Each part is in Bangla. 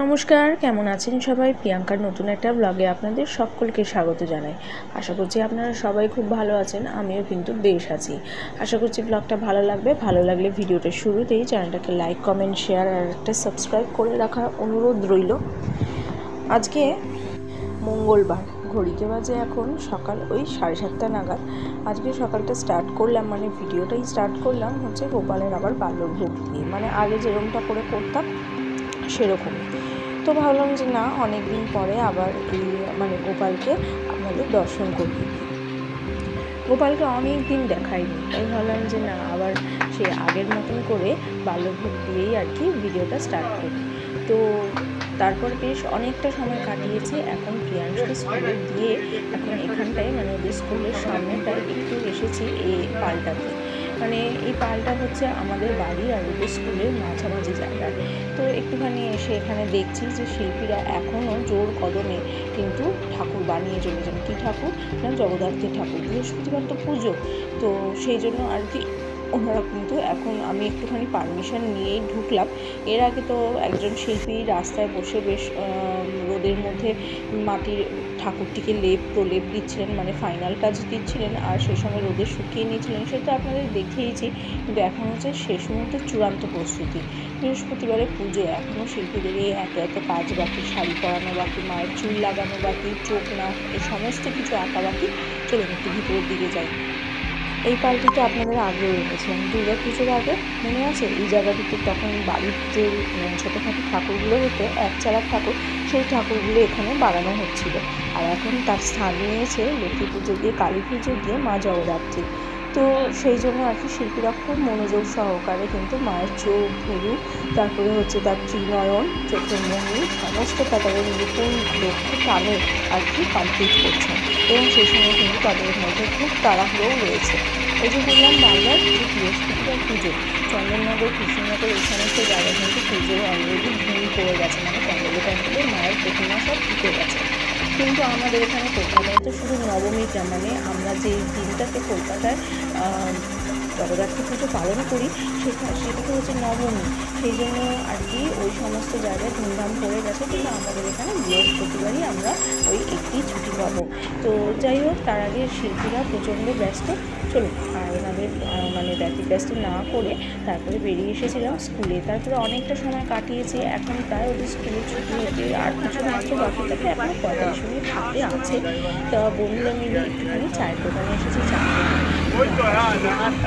নমস্কার, কেমন আছেন সবাই? প্রিয়াঙ্কার নতুন একটা ব্লগে আপনাদের সকলকে স্বাগত জানাই। আশা করছি আপনারা সবাই খুব ভালো আছেন, আমিও কিন্তু বেশ আছি। আশা করছি ব্লগটা ভালো লাগবে। ভালো লাগলে ভিডিওটা শুরুতেই চ্যানেলটাকে লাইক, কমেন্ট, শেয়ার আর একটা সাবস্ক্রাইব করে রাখার অনুরোধ রইল। আজকে মঙ্গলবার, ঘড়িতে বাজে এখন সকাল ওই 7:30 নাগাদ। আজকে সকালটা স্টার্ট করলাম, মানে ভিডিওটাই স্টার্ট করলাম হচ্ছে গোপালের আবার বাল্যভোগ দিয়ে, মানে আগে যেরকমটা করে করতাম সেরকমই। তো ভাবলাম যে না, অনেক দিন পরে আবার এই মানে গোপালকে আপনাদের দর্শন করি। গোপালকে অনেক দিন দেখাইনি, তাই ভাবলাম যে না, আবার সে আগের মতন করে বাল্যভোগ দিয়েই আর কি ভিডিওটা স্টার্ট করি। তো তারপর বেশ অনেকটা সময় কাটিয়েছি। এখন প্রিয়াংশকে স্কুলে দিয়ে এখন এখানটায় মানে ওদের স্কুলের সামনেটায় একটু এসেছি এই পালটাতে। মানে এই পালটা হচ্ছে আমাদের বাড়ি আর ওদের স্কুলের মাঝামাঝি জায়গায়। তো একটুখানি এসে এখানে দেখছি যে শিল্পীরা এখনও জোর কদমে কিন্তু ঠাকুর বানিয়ে চলেছেন। কী ঠাকুর না, জগদ্ধাত্রী ঠাকুর। বৃহস্পতিবার তো পুজো, তো সেই জন্য আর কি ওনারা কিন্তু এখন আমি একটুখানি পারমিশন নিয়েই ঢুকলাম। এর আগে তো একজন শিল্পী রাস্তায় বসে বেশ রোদের মধ্যে মাটির ঠাকুরটিকে প্রলেপ দিচ্ছিলেন, মানে ফাইনাল টাচ দিচ্ছিলেন, আর সেই সঙ্গে রোদে শুকিয়ে নিয়েছিলেন। সেটা আপনাদের দেখিয়েছি, কিন্তু এখন হচ্ছে শেষ মুহূর্তে চূড়ান্ত প্রস্তুতি। বৃহস্পতিবারে পুজো, এখনও শিল্পীদের এত এত কাজ বাকি, শাড়ি পরানো বাকি, মায়ের চুল লাগানো বাকি, চোখ নাক এই সমস্ত কিছু আঁকা বাকি। চলুন একটু ভিতরের দিকে যাই। এই পালটিতে আপনাদের আগেও এনেছিলাম দুর্গা পুজোর আগে, মনে আছে? এই জায়গাটিতে তখন বাড়ির যে ছোটোখাটো ঠাকুরগুলো হতো, একচালা ঠাকুর, সেই ঠাকুরগুলো এখানে বানানো হচ্ছিল। আর এখন তার স্থান নিয়েছে লক্ষ্মী পুজো দিয়ে, কালী পুজো দিয়ে মা জগদ্ধাত্রী। তো সেই জন্য আর কি শিল্পীরা খুব মনোযোগ সহকারে কিন্তু মায়ের চোখ, ভুরু, তারপরে হচ্ছে তার ত্রিনয়ন, চোখের মণি, সমস্ত তাদের নতুন লক্ষ্য টানে আর কি কমপ্লিট করছেন। এবং সেই সময় কিন্তু তাদের মধ্যে খুব তাড়াহুড়োও রয়েছে। এই যে বললাম বারবার যে বৃহস্পতিবার পুজো, চন্দননগর, কৃষ্ণনগর এই সমস্ত জায়গায় কিন্তু পুজো অলরেডি ভিড় করে গেছে, মানে প্যান্ডেলে মায়ের প্রতিমা সব ঢুকে গেছে। কিন্তু আমাদের এখানে কলকাতায় তো শুধু নবমীটা, মানে আমরা যেই দিনটাতে কলকাতায় জগদ্ধাত্রী পুজো পালন করি সেটাকে হচ্ছে নবমী। সেই জন্য আর কি ওই সমস্ত জায়গায় ধুমধাম পড়ে গেছে, কিন্তু আমাদের এখানে বৃহস্পতিবারই আমরা ওই একটি ছুটি পাবো। তো যাই হোক, তার আগে শিল্পীরা প্রচণ্ড ব্যস্ত। চলুন আর ওনাদের মানে ব্যস্ত না করে তারপরে বেরিয়ে এসেছিলাম স্কুলে। তারপরে অনেকটা সময় কাটিয়েছি, এখন প্রায় ওদের স্কুলের ছুটি হতে আর কিছু মাত্র বাকি থাকে, এখন 45 মিনিট হাতে আছে। তা বন্ধুরা মিলে একটুখানি চায়ের দোকানে এসেছি, চা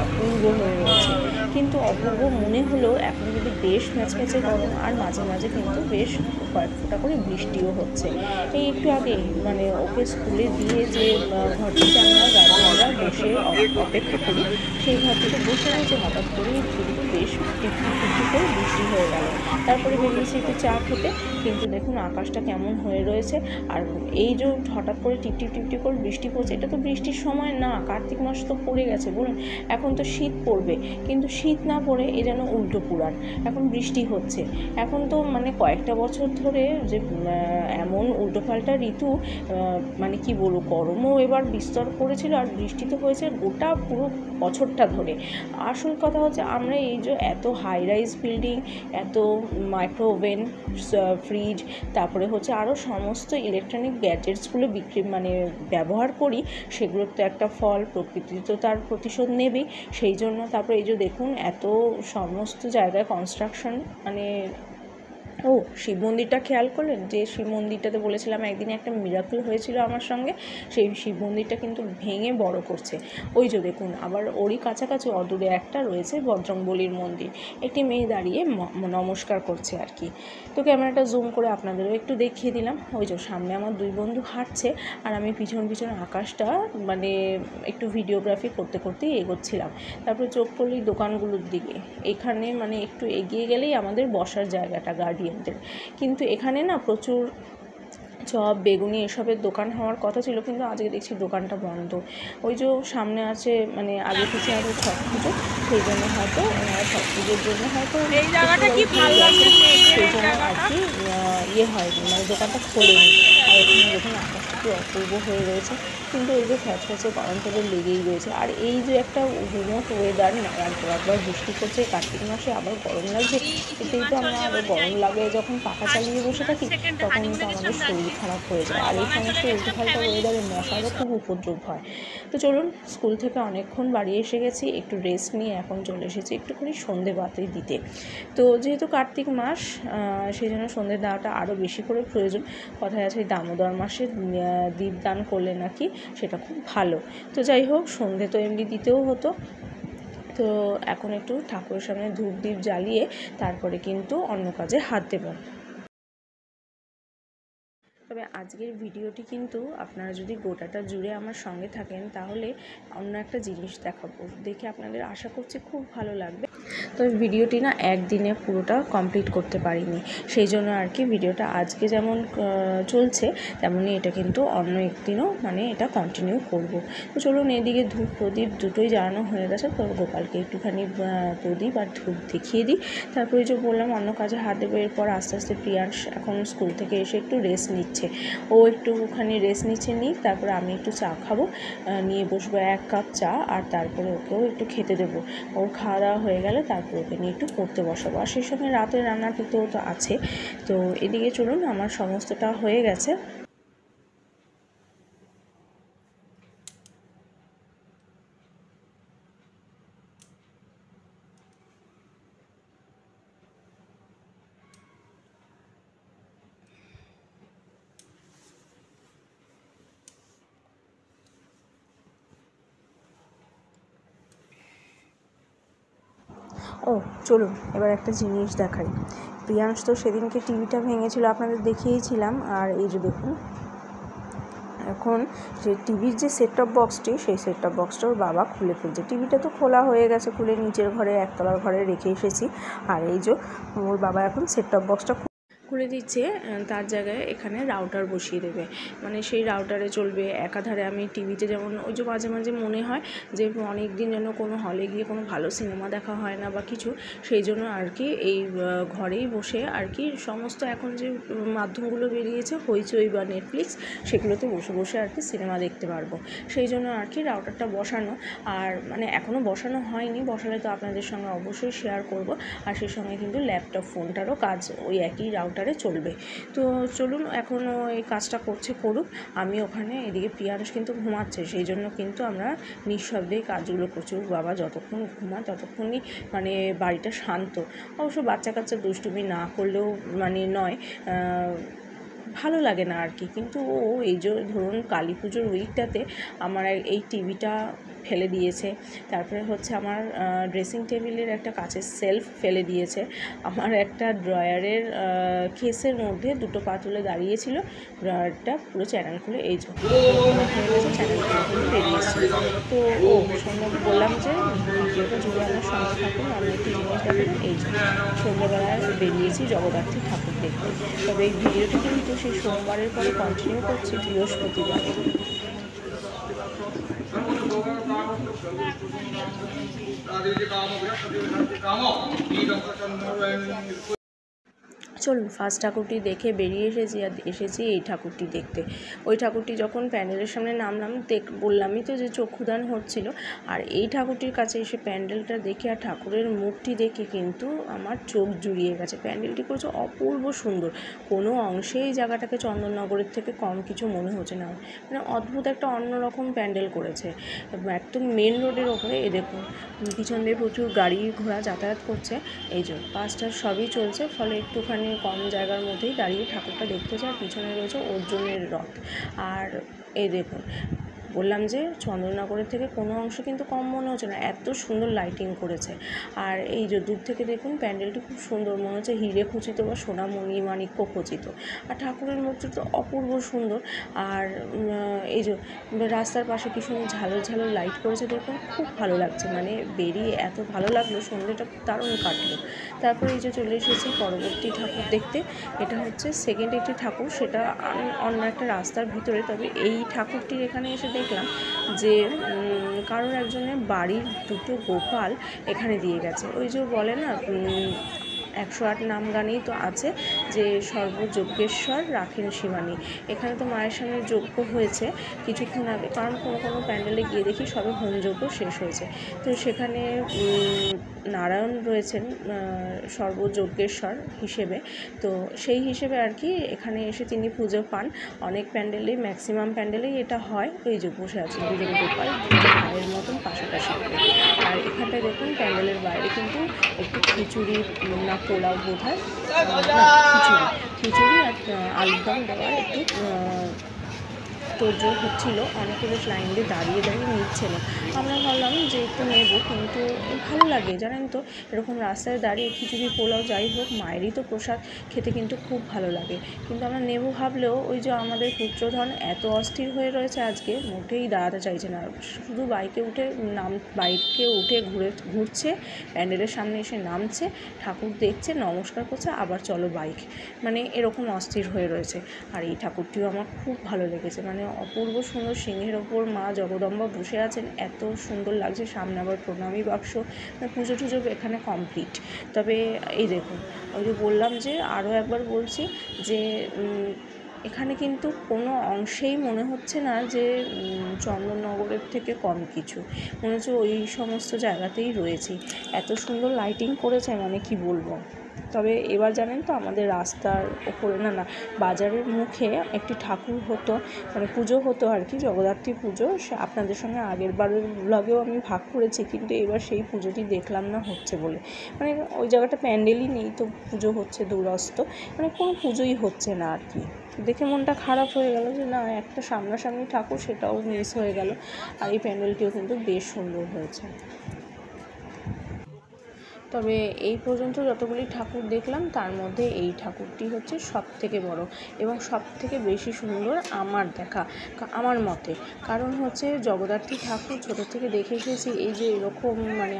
অপূর্ব হয়ে রয়েছে। কিন্তু অপূর্ব মনে হলেও এখন কিন্তু বেশ ম্যাচম্যাচে গরম, আর মাঝে মাঝে কিন্তু বেশ কয়েক ফোঁটা করে বৃষ্টিও হচ্ছে। এই একটু আগে মানে ওকে স্কুলে দিয়ে যে ঘরটিতে আমরা গার্জিয়ানরা বসে অপেক্ষা করি, সেই ঘরটিতে বসে রয়েছে, হঠাৎ করেই কিন্তু বেশ টিপটি করে বৃষ্টি হয়ে গেল। তারপরে বেরিয়েছি একটু চা খেতে, কিন্তু দেখুন আকাশটা কেমন হয়ে রয়েছে। আর এই যে হঠাৎ করে টিপটি করে বৃষ্টি পড়ছে, এটা তো বৃষ্টির সময় না, কার্তিক মাস তো পড়ে গেছে বলুন, এখন তো শীত পড়বে, কিন্তু শীত না পড়ে এ যেন উল্টো পুরাণ, এখন বৃষ্টি হচ্ছে। এখন তো মানে কয়েকটা বছর ধরে যে এমন উল্টোপাল্টা ঋতু, মানে কি বলবো, গরমও এবার বিস্তর করেছিল আর বৃষ্টি তো হয়েছে গোটা পুরো বছরটা ধরে। আসল কথা হচ্ছে আমরা এই যে এত হাই রাইজ বিল্ডিং, এত মাইক্রো ওভেন, ফ্রিজ, তারপরে হচ্ছে আরও সমস্ত ইলেকট্রনিক গ্যাজেটসগুলো মানে ব্যবহার করি, সেগুলোর তো একটা ফল, প্রকৃতি তো তার প্রতিশোধ নেবেই। সেই জন্য তারপরে এই যে দেখুন এত সমস্ত জায়গায় কনস্ট্রাকশন, মানে শিব মন্দিরটা খেয়াল করলেন? যে শিব মন্দিরটাতে বলেছিলাম একদিনে একটা মিরাকল হয়েছিল আমার সঙ্গে, সেই শিব মন্দিরটা কিন্তু ভেঙে বড় করছে। ওই যে দেখুন, আবার ওরই কাছাকাছি অদূরে একটা রয়েছে বজরংবলীর মন্দির, একটি মেয়ে দাঁড়িয়ে নমস্কার করছে আর কি। তো ক্যামেরাটা জুম করে আপনাদেরও একটু দেখিয়ে দিলাম। ওই যে সামনে আমার দুই বন্ধু হাঁটছে, আর আমি পিছন আকাশটা মানে একটু ভিডিওগ্রাফি করতেই এগোচ্ছিলাম। তারপরে চোখ পড়ল এই দোকানগুলোর দিকে। এখানে মানে একটু এগিয়ে গেলেই আমাদের বসার জায়গাটা গার্ডিয়ানদের, কিন্তু এখানে না প্রচুর চপ বেগুনি এসবের দোকান হওয়ার কথা ছিল, কিন্তু আজকে দেখছি দোকানটা বন্ধ। ওই যে সামনে আছে মানে আগে পিছিয়ে আছে ছট পুজো, সেই জন্য হয়তো ওনারা ছট পুজোর জন্য হয়তো সেই জন্য আর কি ইয়ে হয়নি, মানে দোকানটা খোলেনি। আর এখানে দেখুন আকাশটা কি অপূর্ব হয়ে রয়েছে, কিন্তু এই যে ফ্যাচফ্যাচে গরম তেলে লেগেই রয়েছে। আর এই যে একটা হুমট ওয়েদার, না একবার বৃষ্টি করছে কার্তিক মাসে, আবার গরম লাগছে, এতেই তো আমরা আরও গরম লাগে যখন পাখা চালিয়ে বসে থাকি, তখন তো আমাদের শরীর খারাপ হয়ে যায়। আর এই সমস্ত উল্টোপাল্টা ওয়েদারে মশারও খুব উপদ্রব হয়। তো চলুন, স্কুল থেকে অনেকক্ষণ বাড়ি এসে গেছি, একটু রেস্ট নিয়ে এখন চলে এসেছি একটুখানি সন্ধে বাতি দিতে। তো যেহেতু কার্তিক মাস, সেই জন্য সন্ধে দেওয়াটা আরও বেশি করে প্রয়োজন। কথায় আছে দামোদর মাসে দীপদান করলে নাকি সেটা খুব ভালো। তো যাই হোক, সন্ধে তো এমনি দিতেও হতো, তো এখন একটু ঠাকুরের সামনে ধূপ দীপ জ্বালিয়ে তারপরে কিন্তু অন্য কাজে হাত দেব। তবে আজকের ভিডিওটি কিন্তু আপনারা যদি গোটাটা জুড়ে আমার সঙ্গে থাকেন, তাহলে অন্য একটা জিনিস দেখাবো, দেখে আপনাদের আশা করছি খুব ভালো লাগবে। তবে ভিডিওটি না একদিনে পুরোটা কমপ্লিট করতে পারিনি, সেই জন্য আর কি ভিডিওটা আজকে যেমন চলছে তেমনই এটা কিন্তু অন্য একদিনও মানে এটা কন্টিনিউ করব। তো চলুন, এদিকে ধূপ প্রদীপ দুটোই জ্বালানো হয়ে গেছে, তো গোপালকে একটুখানি প্রদীপ আর ধূপ দেখিয়ে দিই, তারপরে যে বললাম অন্য কাজে হাত দেবো। এরপর আস্তে আস্তে প্রিয়াংশ এখন স্কুল থেকে এসে একটু রেস্ট নিচ্ছে, ও একটুখানি রেস্ট নিচ্ছে, তারপরে আমি একটু চা খাবো, নিয়ে বসবো 1 কাপ চা, আর তারপরে ওকেও একটু খেতে দেবো। ওর খাওয়া দাওয়া হয়ে গেলে তারপরে ওকে নিয়ে একটু পড়তে বসাবো, আর সেই সঙ্গে রাতের রান্নাটিতেও তো আছে। তো এদিকে চলুন, আমার সমস্তটা হয়ে গেছে। ও চলুন, এবার একটা জিনিস দেখাই। প্রিয়াংশ তো সেদিনকে টিভিটা ভেঙেছিল, আপনাদের দেখিয়েছিলাম। আর এই যে দেখুন, এখন যে টিভির যে সেট টপ বক্সটি, সেই সেট টপ বক্সটা ওর বাবা খুলে ফেলছে। টিভিটা তো খোলা হয়ে গেছে, খুলে নিচের ঘরে একতলার ঘরে রেখে এসেছি। আর এই যে ওর বাবা এখন সেট টপ বক্সটা খুলে দিচ্ছে, তার জায়গায় এখানে রাউটার বসিয়ে দেবে, মানে সেই রাউটারে চলবে। একাধারে আমি টিভিতে যেমন ওই যে মাঝে মাঝে মনে হয় যে অনেক দিন যেন কোনো হলে গিয়ে কোনো ভালো সিনেমা দেখা হয় না বা কিছু, সেই জন্য আর কি এই ঘরেই বসে আর কি সমস্ত এখন যে মাধ্যমগুলো বেরিয়েছে হইচই বা নেটফ্লিক্স, সেগুলোতে বসে বসে আর কি সিনেমা দেখতে পারবো। সেই জন্য আর কি রাউটারটা বসানো, আর মানে এখনও বসানো হয়নি, বসালে তো আপনাদের সঙ্গে অবশ্যই শেয়ার করব। আর সেই সঙ্গে কিন্তু ল্যাপটপ ফোনটারও কাজ ওই একই রাউটার চলবে। তো চলুন, এখনও এই কাজটা করুক, আমি ওখানে এদিকে প্রিয়াংশ কিন্তু ঘুমাচ্ছে, সেই জন্য কিন্তু আমরা নিঃশব্দেই কাজগুলো করছি। বাবা যতক্ষণ ঘুমায় ততক্ষণই মানে বাড়িটা শান্ত। অবশ্য বাচ্চা কাচ্চা দুষ্টুমি না করলেও মানে নয়, ভালো লাগে না আর কি। কিন্তু ও এই যে ধরুন কালী পুজোর উইকটাতে আমার এই টিভিটা ফেলে দিয়েছে, তারপরে হচ্ছে আমার ড্রেসিং টেবিলের একটা কাচের সেলফ ফেলে দিয়েছে, আমার একটা ড্রয়ারের কেসের মধ্যে দুটো পা তুলে দাঁড়িয়েছিল, ড্রয়ারটা পুরো চ্যানেল খুলে এই যে চ্যানেল খুলে বেরিয়েছিল। তো ও সন্ধ্যা বললাম যে ভিডিওটা জুড়ে আমার সঙ্গে থাকুন, আমি একটু জিনিস দেখালাম। এই যে সন্ধ্যাবেলায় বেরিয়েছি জগদ্ধাত্রী ঠাকুর দেখতে। তবে এই ভিডিওটা কিন্তু সেই সোমবারের পরে কন্টিনিউ করছি বৃহস্পতিবার। চলুন, ফার্স্ট ঠাকুরটি দেখে বেরিয়ে এসেছি, আর এসেছি এই ঠাকুরটি দেখতে। ওই ঠাকুরটি যখন প্যান্ডেলের সামনে নামলাম বললামই তো যে চক্ষুদান হচ্ছিল, আর এই ঠাকুরটির কাছে এসে প্যান্ডেলটা দেখে আর ঠাকুরের মুখটি দেখে কিন্তু আমার চোখ জুড়িয়ে গেছে। প্যান্ডেলটি করেছে অপূর্ব সুন্দর, কোনো অংশেই এই জায়গাটাকে চন্দননগরের থেকে কম কিছু মনে হচ্ছে না, মানে অদ্ভুত একটা অন্যরকম প্যান্ডেল করেছে একদম মেন রোডের ওপরে। এ দেখুন পিছন দিয়ে প্রচুর গাড়ি ঘোড়া যাতায়াত করছে, এই যে বাসটার সবই চলছে, ফলে একটুখানি কম জায়গার মধ্যেই দাঁড়িয়ে ঠাকুরটা দেখতে চায়। পিছনে রয়েছে অর্জুনের রথ, আর এই দেখুন বললাম যে চন্দননগরের থেকে কোনো অংশ কিন্তু কম মনে হচ্ছে না, এত সুন্দর লাইটিং করেছে। আর এই যে দূর থেকে দেখুন প্যান্ডেলটি খুব সুন্দর, মনে হচ্ছে হিরে খচিত বা সোনামণি মাণিক্য খচিত। আর ঠাকুরের মূর্তি তো অপূর্ব সুন্দর। আর এই যে রাস্তার পাশে কি সুন্দর ঝালর ঝালর লাইট করেছে দেখুন, খুব ভালো লাগছে। মানে বেরিয়ে এত ভালো লাগলো, সন্ধ্যেটা দারুণ কাটলো। তারপরে এই যে চলে এসেছি পরবর্তী ঠাকুর দেখতে। এটা হচ্ছে সেকেন্ড একটি ঠাকুর, সেটা অন্য একটা রাস্তার ভিতরে। তবে এই ঠাকুরটির এখানে এসে দেখলাম যে কারোর একজনের বাড়ির দুটো গোপাল এখানে দিয়ে গেছে। ওই যে বলে না 108 নাম গানেই তো আছে যে সর্বযজ্ঞেশ্বর রাখেন শিবানী। এখানে তো মায়ের সামনে যজ্ঞ হয়েছে কিছুক্ষণ আগে, কারণ কোনো প্যান্ডেলে গিয়ে দেখি সবে হোমযজ্ঞ শেষ হয়েছে। তো সেখানে নারায়ণ রয়েছেন সর্বযজ্ঞেশ্বর হিসেবে, তো সেই হিসেবে আর কি এখানে এসে তিনি পুজো পান। অনেক প্যান্ডেলেই, ম্যাক্সিমাম প্যান্ডেলেই এটা হয়। ওই যে বসে আছেন দুজন গোপাল, ভাইয়ের মতন পাশাপাশি করে। আর এখানটায় দেখুন প্যান্ডেলের বাইরে কিন্তু একটু খিচুড়ি না পোলাও বোধ হয়, খিচুড়ি আর আলুর দম দেওয়ার একটু তোড়জোড় হচ্ছিল। অনেকে বেশ লাইন দিয়ে দাঁড়িয়ে নিচ্ছিল। আমরা ভাবলাম যে একটু নেবো, কিন্তু ভালো লাগে জানেন তো, এরকম রাস্তায় দাঁড়িয়ে খিচুড়ি পোলাও যাই হোক মায়েরই তো প্রসাদ, খেতে কিন্তু খুব ভালো লাগে। কিন্তু আমরা নেবো ভাবলেও ওই যে আমাদের পুত্রধন এত অস্থির হয়ে রয়েছে আজকে, মোটেই দাঁড়াতে চাইছে না। শুধু বাইকে উঠে ঘুরছে, প্যান্ডেলের সামনে এসে নামছে, ঠাকুর দেখছে, নমস্কার করছে, আবার চলো বাইক, মানে এরকম অস্থির হয়ে রয়েছে। আর এই ঠাকুরটিও আমার খুব ভালো লেগেছে, মানে অপূর্ব সুন্দর। সিংহের ওপর মা জগদম্বা বসে আছেন, এত সুন্দর লাগছে। সামনে আবার প্রণামী বাক্স, পুজো টুজো এখানে কমপ্লিট। তবে এই দেখুন, ওই যে বললাম যে আরও একবার বলছি যে এখানে কিন্তু কোনো অংশেই মনে হচ্ছে না যে চন্দননগরের থেকে কম কিছু, মনে হচ্ছে ওই সমস্ত জায়গাতেই রয়েছে। এত সুন্দর লাইটিং করেছে, মানে কি বলবো। তবে এবার জানেন তো আমাদের রাস্তার ওপরে না বাজারের মুখে একটি ঠাকুর হতো, মানে পুজো হতো আর কি, জগদ্ধাত্রী পুজো। আপনাদের সঙ্গে আগের বারের ব্লগেও আমি ভাগ করেছি, কিন্তু এবার সেই পুজোটি দেখলাম না হচ্ছে বলে। মানে ওই জায়গাটা প্যান্ডেলই নেই, তো পুজো হচ্ছে দূরস্থ, মানে কোনো পুজোই হচ্ছে না আর কি। দেখে মনটা খারাপ হয়ে গেল যে না, একটা সামনাসামনি ঠাকুর সেটাও মিস হয়ে গেল। আর এই প্যান্ডেলটিও কিন্তু বেশ সুন্দর হয়েছে। তবে এই পর্যন্ত যতগুলি ঠাকুর দেখলাম তার মধ্যে এই ঠাকুরটি হচ্ছে সব থেকে বড় এবং সব থেকে বেশি সুন্দর আমার দেখা, আমার মতে। কারণ হচ্ছে জগদ্ধাত্রী ঠাকুর ছোটো থেকে দেখে এসেছি, এই যে এরকম মানে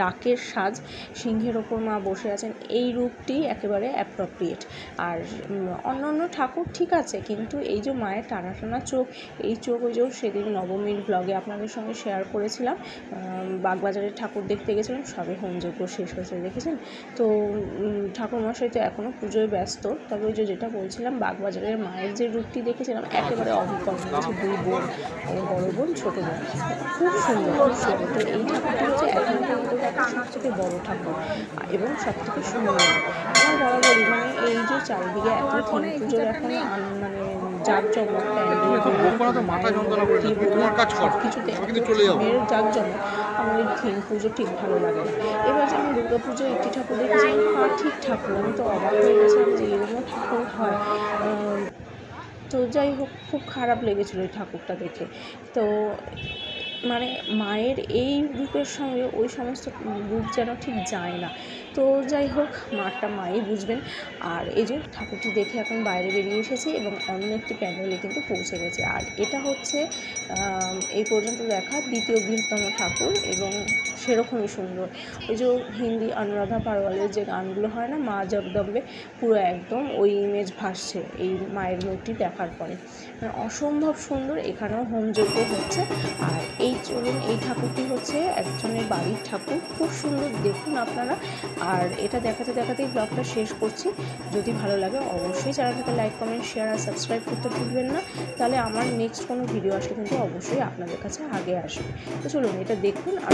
ডাকের সাজ, সিংহের ওপর মা বসে আছেন, এই রূপটি একেবারে অ্যাপ্রোপ্রিয়েট। আর অন্য ঠাকুর ঠিক আছে, কিন্তু এই যে মায়ের টানা টানা চোখ, এই চোখ ওই যে সেদিন নবমীর ব্লগে আপনাদের সঙ্গে শেয়ার করেছিলাম, বাগবাজারের ঠাকুর দেখতে গেছিলাম, সবে হোমযজ্ঞ শেষ হয়েছে দেখেছেন তো। ঠাকুরমশাই তো এখনও পুজোয় ব্যস্ত। তবে ওই যেটা বলছিলাম, বাগবাজারের মায়ের যে রূপটি দেখেছিলাম একেবারে অবিকল্প, দুই বোন, বড় বোন ছোটো বোন, খুব সুন্দর খুব সুন্দর। তো এই ঠাকুরটি হচ্ছে এখন পর্যন্ত সবথেকে বড় ঠাকুর এবং সবথেকে সুন্দর। আমার বরাবরই মানে এই যে চারিদিকে এত থিম পুজোর এখন মানে জাঁকজমক, কিছুতে মেয়ের জাঁকজমক, আমার এই থিম পুজো ঠিক ভালো লাগে না। এবার যেমন দুর্গা পুজোয় একটি ঠাকুর দেখেছিলাম, ঠিক ঠাকুর, আমি তো অবাক হয়ে গেছিলাম যে এরকম ঠাকুর হয়। তো যাই হোক, খুব খারাপ লেগেছিলো এই ঠাকুরটা দেখে। তো মানে মায়ের এই রূপের সঙ্গে ওই সমস্ত রূপ যেন ঠিক যায় না। তো যাই হোক, মাটা মাই বুঝবেন। আর এই যে ঠাকুরটি দেখে এখন বাইরে বেরিয়ে এসেছি এবং অন্য একটি প্যান্ডেলে কিন্তু পৌঁছে গেছে। আর এটা হচ্ছে এই পর্যন্ত দেখা দ্বিতীয় বৃহত্তম ঠাকুর এবং সেরকমই সুন্দর। ওই যে হিন্দি অনুরাধা পারওয়ালের যে গানগুলো হয় না, মা জগদম্বে, পুরো একদম ওই ইমেজ ভাসছে এই মায়ের মূর্তি দেখার পরে, অসম্ভব সুন্দর। এখানেও হোমযজ্ঞ হচ্ছে। আর এই চলুন, এই ঠাকুরটি হচ্ছে একজনের বাড়ির ঠাকুর, খুব সুন্দর, দেখুন আপনারা। আর এটা দেখাতে দেখাতেই ব্লগটা শেষ করছি। যদি ভালো লাগে অবশ্যই চ্যানেলটাকে লাইক, কমেন্ট, শেয়ার আর সাবস্ক্রাইব করতে ভুলবেন না, তাহলে আমার নেক্সট কোনো ভিডিও আসলে কিন্তু অবশ্যই আপনাদের কাছে আগে আসবে। তো চলুন এটা দেখুন আর